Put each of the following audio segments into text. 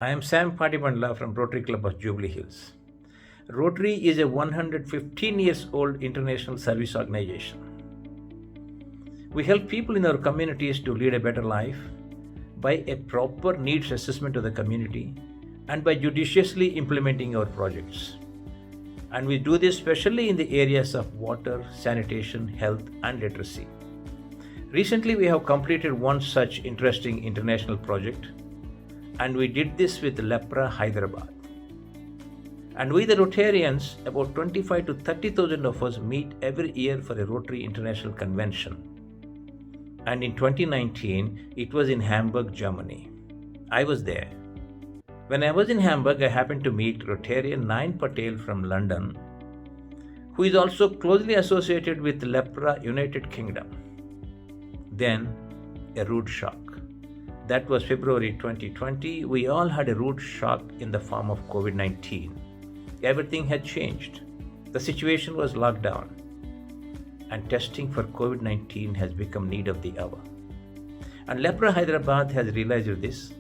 I am Sam Patibandla from Rotary Club of Jubilee Hills. Rotary is a 115 years old international service organization. We help people in our communities to lead a better life by a proper needs assessment of the community and by judiciously implementing our projects. And we do this especially in the areas of water, sanitation, health, and literacy. Recently, we have completed one such interesting international project, and we did this with Lepra Hyderabad. And we, the Rotarians, about 25 to 30,000 of us meet every year for a Rotary International Convention. And in 2019, it was in Hamburg, Germany. I was there. When I was in Hamburg, I happened to meet Rotarian Nayan Patel from London, who is also closely associated with Lepra United Kingdom. Then, a rude shock. That was February 2020. We all had a rude shock in the form of COVID 19. Everything had changed. The situation was locked down, and testing for COVID 19 has become need of the hour. And Lepra Hyderabad has realized this.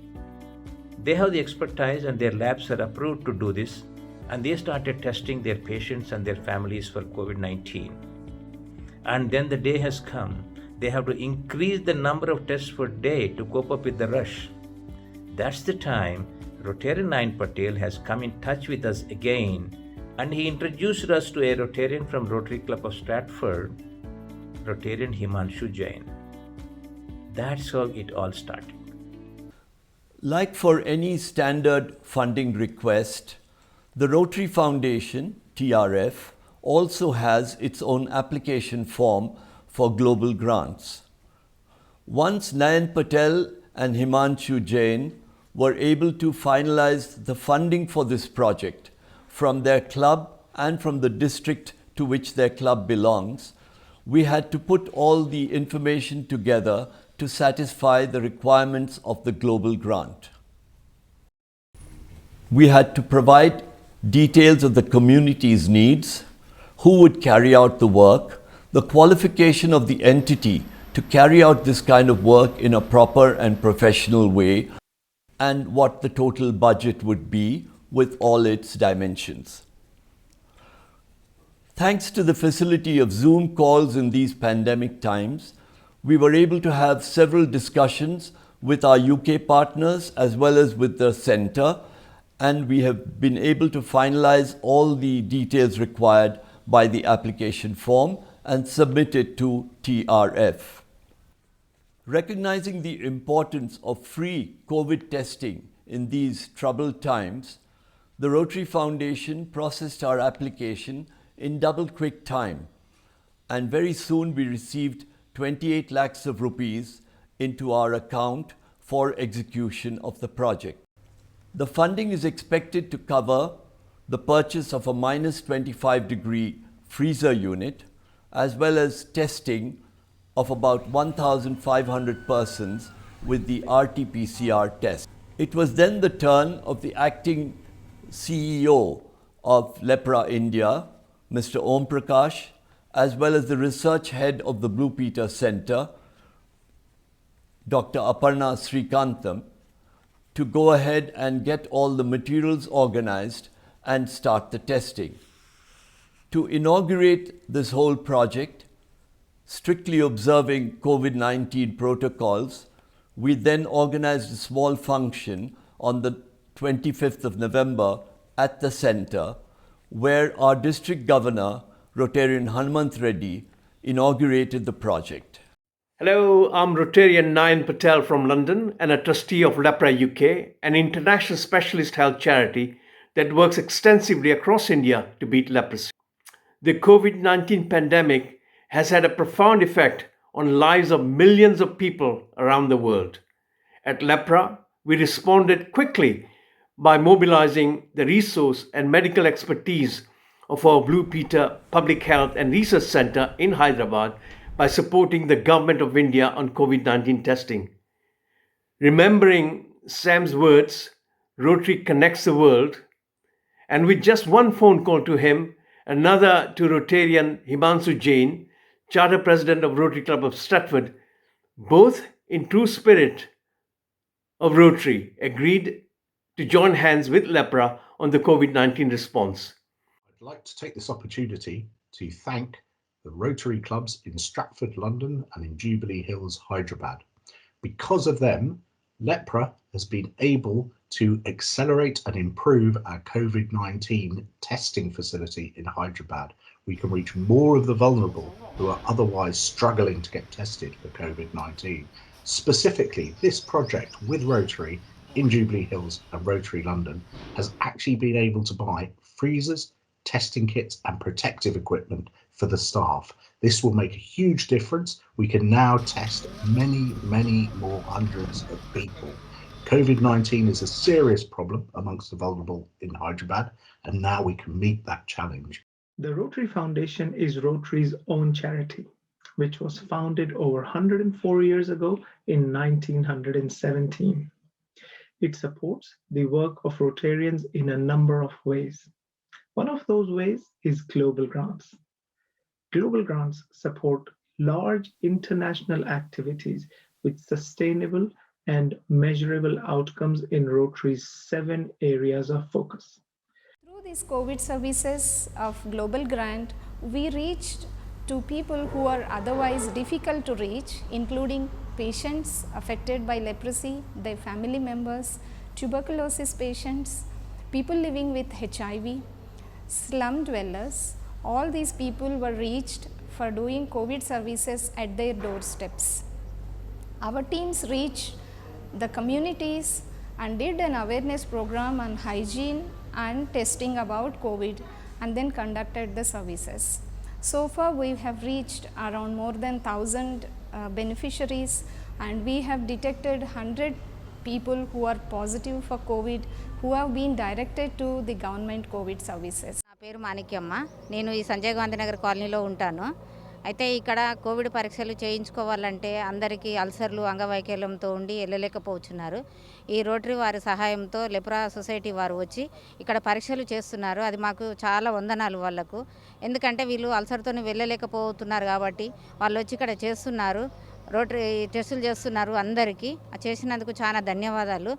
They have the expertise and their labs are approved to do this, and they started testing their patients and their families for COVID 19. And then the day has come. They have to increase the number of tests per day to cope up with the rush. That's the time Rotarian Nayan Patel has come in touch with us again, and he introduced us to a Rotarian from Rotary Club of Stratford, Rotarian Himanshu Jain. That's how it all started. Like for any standard funding request, the Rotary Foundation, TRF, also has its own application form for global grants. Once Nayan Patel and Himanshu Jain were able to finalize the funding for this project from their club and from the district to which their club belongs, we had to put all the information together to satisfy the requirements of the global grant. We had to provide details of the community's needs, who would carry out the work, the qualification of the entity to carry out this kind of work in a proper and professional way, and what the total budget would be with all its dimensions. Thanks to the facility of Zoom calls in these pandemic times, we were able to have several discussions with our UK partners as well as with the centre, and we have been able to finalize all the details required by the application form and submit it to TRF. Recognizing the importance of free COVID testing in these troubled times, the Rotary Foundation processed our application in double quick time, and very soon we received 28 lakhs of rupees into our account for execution of the project. The funding is expected to cover the purchase of a minus 25-degree freezer unit, as well as testing of about 1,500 persons with the RT-PCR test. It was then the turn of the acting CEO of Lepra India, Mr. Om Prakash, as well as the research head of the Blue Peter Center, Dr. Aparna Srikantham, to go ahead and get all the materials organized and start the testing. To inaugurate this whole project, strictly observing COVID-19 protocols, we then organized a small function on the 25th of November at the center, where our district governor, Rotarian Hanumant Reddy, inaugurated the project. Hello, I'm Rotarian Nayan Patel from London and a trustee of Lepra UK, an international specialist health charity that works extensively across India to beat leprosy. The COVID-19 pandemic has had a profound effect on lives of millions of people around the world. At Lepra, we responded quickly by mobilizing the resource and medical expertise of our Blue Peter Public Health and Research Center in Hyderabad by supporting the Government of India on COVID-19 testing. Remembering Sam's words, Rotary connects the world, and with just one phone call to him, another to Rotarian Himanshu Jain, Charter President of Rotary Club of Stratford, both in true spirit of Rotary, agreed to join hands with Lepra on the COVID-19 response. I'd like to take this opportunity to thank the Rotary clubs in Stratford, London and in Jubilee Hills, Hyderabad. Because of them, Lepra has been able to accelerate and improve our COVID-19 testing facility in Hyderabad. We can reach more of the vulnerable who are otherwise struggling to get tested for COVID-19. Specifically, this project with Rotary in Jubilee Hills and Rotary London has actually been able to buy freezers, testing kits and protective equipment for the staff. This will make a huge difference. We can now test many more hundreds of people. COVID-19 is a serious problem amongst the vulnerable in Hyderabad, and now we can meet that challenge. The Rotary Foundation is Rotary's own charity, which was founded over 104 years ago in 1917. It supports the work of Rotarians in a number of ways. One of those ways is global grants. Global grants support large international activities with sustainable and measurable outcomes in Rotary's 7 areas of focus. Through these COVID services of Global Grant, we reached to people who are otherwise difficult to reach, including patients affected by leprosy, their family members, tuberculosis patients, people living with HIV, slum dwellers. All these people were reached for doing COVID services at their doorsteps. Our teams reached the communities and did an awareness program on hygiene and testing about COVID, and then conducted the services. So far we have reached around more than 1,000 beneficiaries, and we have detected 100 people who are positive for COVID who have been directed to the government COVID services. నా పేరు మాణిక్యమ్మ. నేను ఈ సంజయ్ గాంధీ నగర్ కాలనీలో ఉంటాను. అయితే ఇక్కడ Covid పరీక్షలు చేయించుకోవాలంటే అందరికీ అల్సర్లు అంగవైకల్యంతో ఉండి వెళ్ళలేకపోతున్నారు. ఈ రోటరీ వారి సహాయంతో లెప్రా సొసైటీ వారు వచ్చి ఇక్కడ పరీక్షలు చేస్తున్నారు. అది మాకు చాలా వందనాలు వాళ్ళకు. ఎందుకంటే వీళ్ళు అల్సర్తోని వెళ్ళలేకపోతున్నారు కాబట్టి వాళ్ళు వచ్చి ఇక్కడ చేస్తున్నారు. రోటరీ టెస్టులు చేస్తున్నారు అందరికీ. చేసినందుకు చాలా ధన్యవాదాలు.